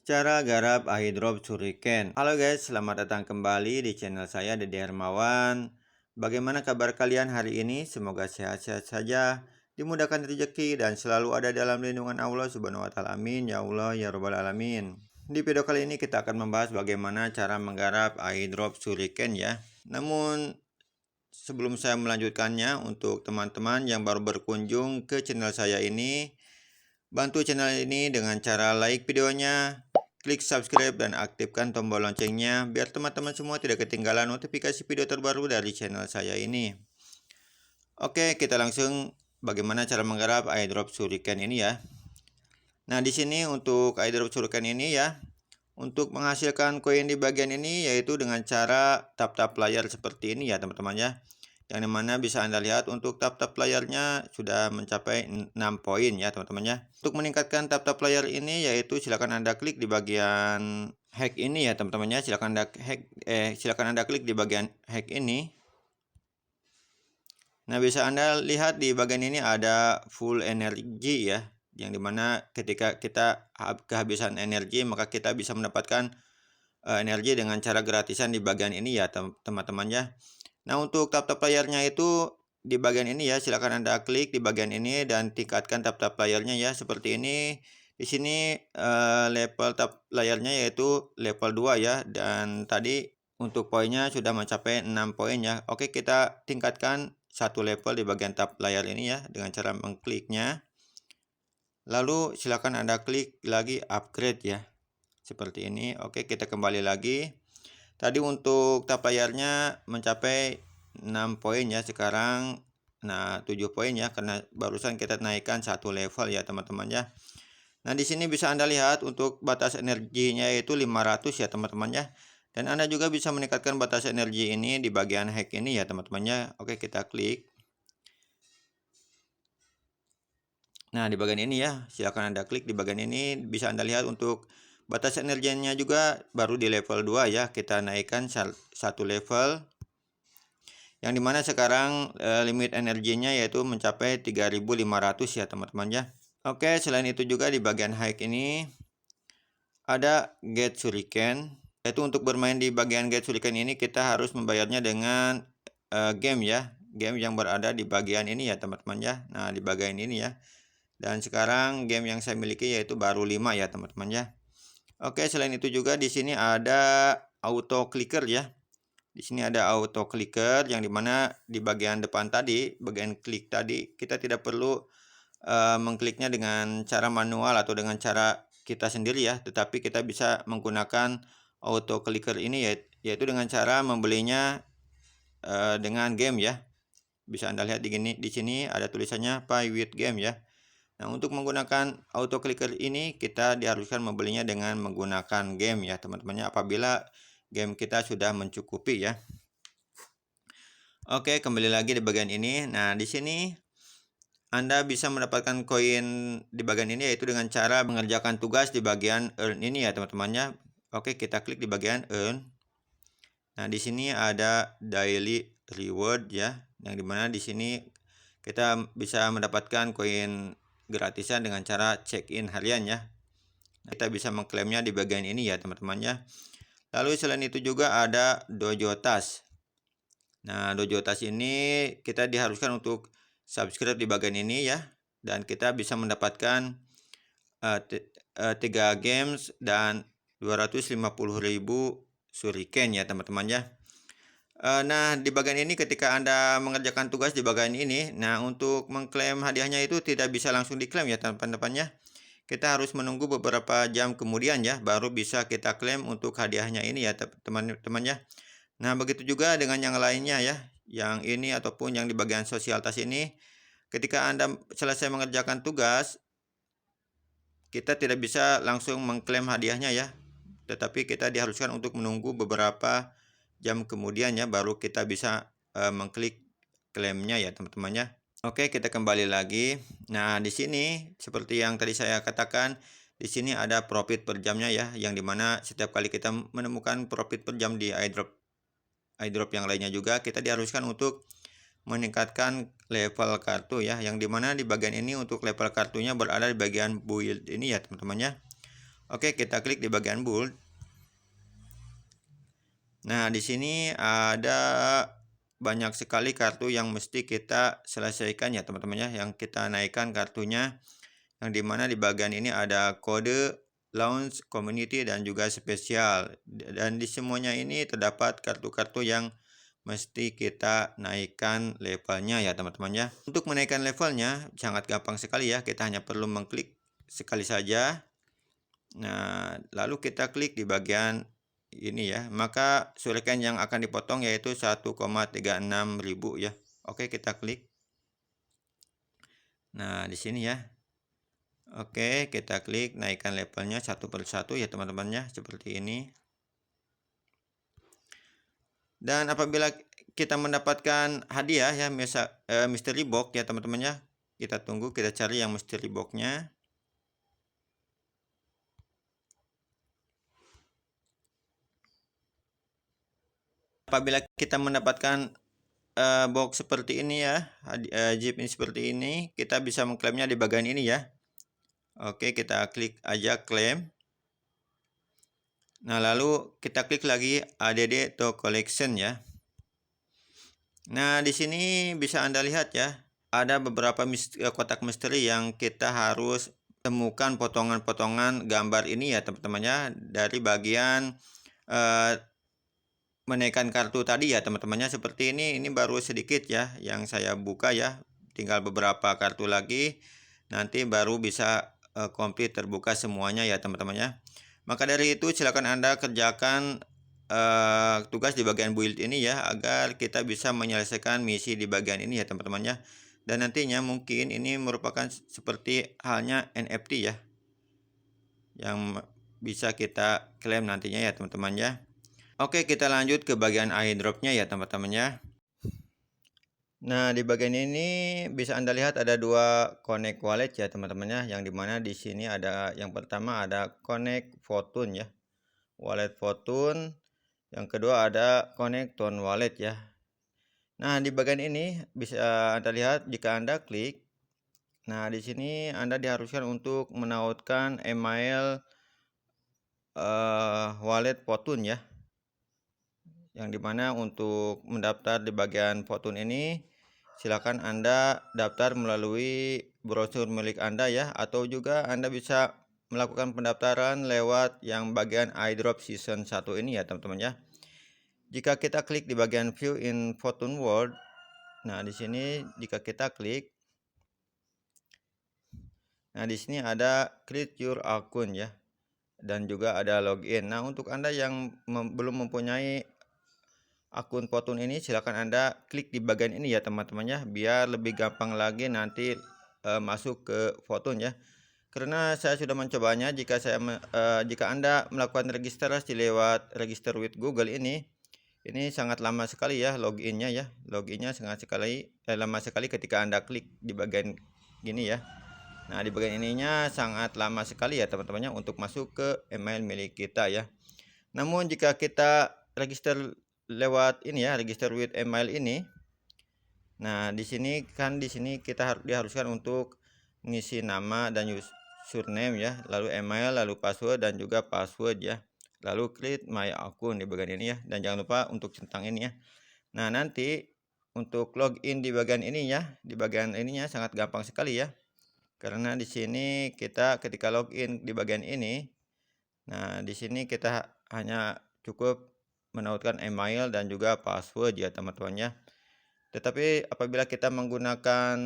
Cara garap airdrop Shuriken. Halo guys, selamat datang kembali di channel saya Dede Hermawan. Bagaimana kabar kalian hari ini? Semoga sehat-sehat saja, dimudahkan rezeki dan selalu ada dalam lindungan Allah Subhanahu wa taala. Amin ya Allah ya rabbal alamin. Di video kali ini kita akan membahas bagaimana cara menggarap airdrop Shuriken ya. Namun sebelum saya melanjutkannya, untuk teman-teman yang baru berkunjung ke channel saya ini, bantu channel ini dengan cara like videonya, klik subscribe dan aktifkan tombol loncengnya biar teman-teman semua tidak ketinggalan notifikasi video terbaru dari channel saya ini. Oke, kita langsung bagaimana cara menggarap airdrop Shuriken ini ya. Nah, di sini untuk airdrop Shuriken ini ya, untuk menghasilkan koin di bagian ini yaitu dengan cara tap-tap layar seperti ini ya teman-teman ya. Yang dimana bisa Anda lihat untuk tap-tap layarnya sudah mencapai 6 poin ya teman-teman ya. Untuk meningkatkan tap-tap layar ini yaitu silakan Anda klik di bagian hack ini ya teman-teman ya. Silakan Anda klik di bagian hack ini. Nah, bisa Anda lihat di bagian ini ada full energi ya, yang dimana ketika kita kehabisan energi maka kita bisa mendapatkan energi dengan cara gratisan di bagian ini ya teman-teman ya. Nah, untuk tap-tap layarnya itu di bagian ini ya, silakan Anda klik di bagian ini dan tingkatkan tap-tap layarnya ya seperti ini. Di sini level tap layarnya yaitu level 2 ya, dan tadi untuk poinnya sudah mencapai 6 poin ya. Oke, kita tingkatkan satu level di bagian tap layar ini ya dengan cara mengkliknya. Lalu silakan Anda klik lagi upgrade ya. Seperti ini. Oke, kita kembali lagi. Tadi untuk tap layarnya mencapai 6 poin ya, sekarang 7 poin ya, karena barusan kita naikkan satu level ya teman-teman ya. Nah, di sini bisa Anda lihat untuk batas energinya yaitu 500 ya teman-teman ya. Dan Anda juga bisa meningkatkan batas energi ini di bagian hack ini ya teman-teman ya. Oke, kita klik. Nah, di bagian ini ya, silakan Anda klik di bagian ini, bisa Anda lihat untuk batas energinya juga baru di level 2 ya. Kita naikkan satu level, yang dimana sekarang limit energinya yaitu mencapai 3500 ya teman-teman ya. Oke, selain itu juga di bagian hack ini ada Get Shuriken, yaitu untuk bermain di bagian Get Shuriken ini kita harus membayarnya dengan game ya, game yang berada di bagian ini ya teman-teman ya. Nah, di bagian ini ya. Dan sekarang game yang saya miliki yaitu baru 5 ya teman-teman ya. Oke, selain itu juga di sini ada auto clicker ya. Di sini ada auto clicker yang dimana di bagian depan tadi, bagian klik tadi, kita tidak perlu mengkliknya dengan cara manual atau dengan cara kita sendiri ya, tetapi kita bisa menggunakan auto clicker ini yaitu dengan cara membelinya dengan game ya. Bisa Anda lihat di sini ada tulisannya Pay with Game ya. Nah, untuk menggunakan auto clicker ini kita diharuskan membelinya dengan menggunakan game ya teman-temannya, apabila game kita sudah mencukupi ya. Oke, kembali lagi di bagian ini. Nah, di sini Anda bisa mendapatkan koin di bagian ini yaitu dengan cara mengerjakan tugas di bagian earn ini ya teman-temannya. Oke, kita klik di bagian earn. Nah, di sini ada daily reward ya, yang dimana di sini kita bisa mendapatkan koin gratisan dengan cara check-in harian ya. Kita bisa mengklaimnya di bagian ini ya teman-teman ya. Lalu selain itu juga ada Dojo Task. Nah, Dojo Task ini kita diharuskan untuk subscribe di bagian ini ya, dan kita bisa mendapatkan 3 games dan 250.000 Shuriken ya teman-teman ya. Nah, di bagian ini ketika Anda mengerjakan tugas di bagian ini, nah untuk mengklaim hadiahnya itu tidak bisa langsung diklaim ya teman-temannya. Kita harus menunggu beberapa jam kemudian ya, baru bisa kita klaim untuk hadiahnya ini ya teman-teman ya. Nah, begitu juga dengan yang lainnya ya, yang ini ataupun yang di bagian sosial tas ini. Ketika Anda selesai mengerjakan tugas, kita tidak bisa langsung mengklaim hadiahnya ya, tetapi kita diharuskan untuk menunggu beberapa jam kemudian ya, baru kita bisa mengklik klaimnya ya teman-temannya. Oke, kita kembali lagi. Nah, di sini seperti yang tadi saya katakan, di sini ada profit per jamnya ya, yang dimana setiap kali kita menemukan profit per jam di airdrop yang lainnya juga, kita diharuskan untuk meningkatkan level kartu ya, yang dimana di bagian ini untuk level kartunya berada di bagian build ini ya teman-teman ya. Oke, kita klik di bagian bold. Nah, di sini ada banyak sekali kartu yang mesti kita selesaikan ya teman-teman ya, yang kita naikkan kartunya, yang dimana di bagian ini ada kode, launch, community, dan juga spesial. Dan di semuanya ini terdapat kartu-kartu yang mesti kita naikkan levelnya ya teman-teman ya. Untuk menaikkan levelnya sangat gampang sekali ya, kita hanya perlu mengklik sekali saja. Nah, lalu kita klik di bagian ini ya, maka shuriken yang akan dipotong yaitu 1,36 ribu ya. Oke, kita klik. Nah, di sini ya. Oke, kita klik naikkan levelnya satu persatu ya teman-teman ya, seperti ini. Dan apabila kita mendapatkan hadiah ya, mystery box ya teman-teman ya, kita tunggu, kita cari yang mystery box-nya. Apabila kita mendapatkan box seperti ini ya, jeep ini seperti ini, kita bisa mengklaimnya di bagian ini ya. Oke, kita klik aja claim. Nah, lalu kita klik lagi ADD to collection ya. Nah, di sini bisa Anda lihat ya, ada beberapa kotak misteri yang kita harus temukan potongan-potongan gambar ini ya teman-teman ya, dari bagian menaikkan kartu tadi ya teman-temannya. Seperti ini baru sedikit ya yang saya buka ya, tinggal beberapa kartu lagi, nanti baru bisa komplit terbuka semuanya ya teman-temannya. Maka dari itu silakan Anda kerjakan tugas di bagian build ini ya, agar kita bisa menyelesaikan misi di bagian ini ya teman-temannya. Dan nantinya mungkin ini merupakan seperti halnya NFT ya, yang bisa kita klaim nantinya ya teman-teman ya. Oke, kita lanjut ke bagian airdropnya ya teman-teman ya. Nah, di bagian ini bisa Anda lihat ada dua connect wallet ya teman-teman ya, yang dimana di sini ada yang pertama ada connect Fortune ya, wallet Fortune. Yang kedua ada connect Tone wallet ya. Nah, di bagian ini bisa Anda lihat jika Anda klik. Nah, di sini Anda diharuskan untuk menautkan email wallet Fortune ya. Yang dimana untuk mendaftar di bagian Fortune ini, silakan Anda daftar melalui brosur milik Anda ya, atau juga Anda bisa melakukan pendaftaran lewat yang bagian airdrop season 1 ini ya teman-teman ya. Jika kita klik di bagian view in Fortune World, nah di sini jika kita klik, nah di sini ada create your account ya, dan juga ada login. Nah, untuk Anda yang belum mempunyai akun Fortune ini, silakan Anda klik di bagian ini ya teman-teman ya, biar lebih gampang lagi nanti masuk ke Fortune ya. Karena saya sudah mencobanya, jika Anda melakukan registrasi lewat register with Google ini sangat lama sekali ya loginnya ya. Loginnya sangat lama sekali ketika Anda klik di bagian gini ya. Nah, di bagian ininya sangat lama sekali ya teman-temannya untuk masuk ke email milik kita ya. Namun jika kita register lewat ini ya, register with email ini. Nah, di sini kita diharuskan untuk mengisi nama dan username ya, lalu email, lalu password dan juga password ya. Lalu create my account di bagian ini ya, dan jangan lupa untuk centang ini ya. Nah, nanti untuk login di bagian ini ya, di bagian ininya sangat gampang sekali ya. Karena di sini kita ketika login di bagian ini, nah di sini kita hanya cukup menautkan email dan juga password ya teman-teman ya. Tetapi apabila kita menggunakan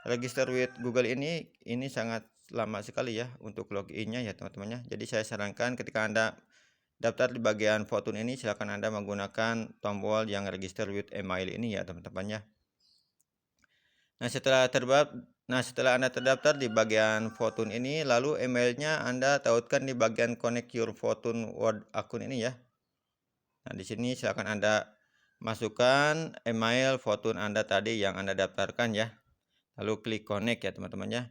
register with Google ini sangat lama sekali ya untuk loginnya ya teman-teman ya. Jadi saya sarankan ketika Anda daftar di bagian Fortune ini, silakan Anda menggunakan tombol yang register with email ini ya teman-teman ya. Nah, setelah Anda terdaftar di bagian Fortune ini, lalu emailnya Anda tautkan di bagian connect your Fortune World akun ini ya. Nah, di sini silakan Anda masukkan email Fortune Anda tadi yang Anda daftarkan ya. Lalu klik connect ya teman-teman ya.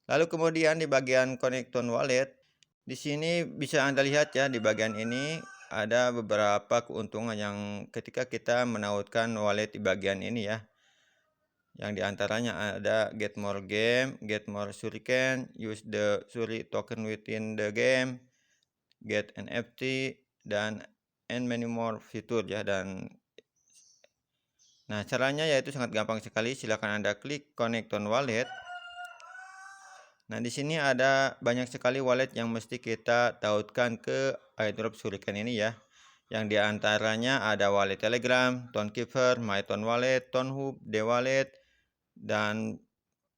Lalu kemudian di bagian connect Tone wallet, di sini bisa Anda lihat ya, di bagian ini ada beberapa keuntungan yang ketika kita menautkan wallet di bagian ini ya. Yang diantaranya ada get more game, get more shuriken, use the shuri token within the game, get NFT, dan and many more fitur ya. Nah, caranya yaitu sangat gampang sekali. Silakan Anda klik connect on wallet. Nah, di sini ada banyak sekali wallet yang mesti kita tautkan ke airdrop shuriken ini ya. Yang diantaranya ada wallet Telegram, Tonekeeper, MyTone Wallet, Tonehub, D-Wallet, dan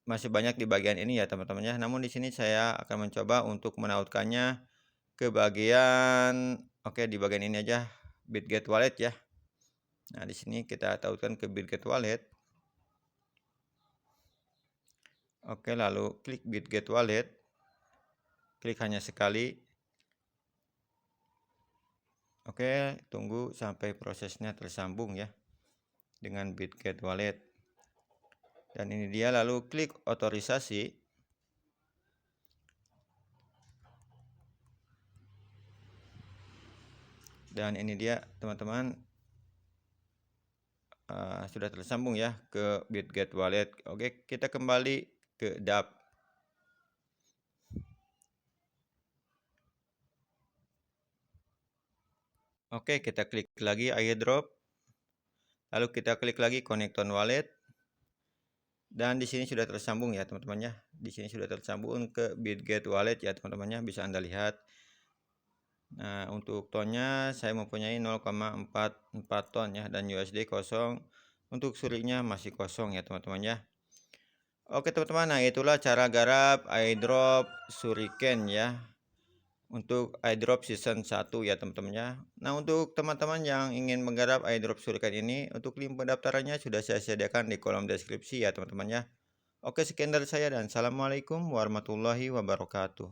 masih banyak di bagian ini ya teman-teman ya. Namun di sini saya akan mencoba untuk menautkannya ke bagian di bagian ini aja, Bitget Wallet ya. Nah, di sini kita tautkan ke Bitget Wallet. Oke, lalu klik Bitget Wallet. Klik hanya sekali. Oke, tunggu sampai prosesnya tersambung ya dengan Bitget Wallet. Dan ini dia, lalu klik otorisasi. Dan ini dia teman-teman, sudah tersambung ya ke Bitget Wallet. Oke, kita kembali ke DApp. Oke, kita klik lagi airdrop. Lalu kita klik lagi connect on wallet. Dan di sini sudah tersambung ya teman-teman ya. Di sini sudah tersambung ke Bitget Wallet ya teman-teman ya, bisa Anda lihat. Nah, untuk tonnya saya mempunyai 0,44 ton ya, dan USD kosong. Untuk surinya masih kosong ya teman-teman ya. Oke teman-teman, nah itulah cara garap airdrop shuriken ya. Untuk airdrop season 1 ya teman-teman ya. Nah, untuk teman-teman yang ingin menggarap airdrop shuriken ini, untuk link pendaftarannya sudah saya sediakan di kolom deskripsi ya teman-teman ya. Oke, sekian dari saya dan assalamualaikum warahmatullahi wabarakatuh.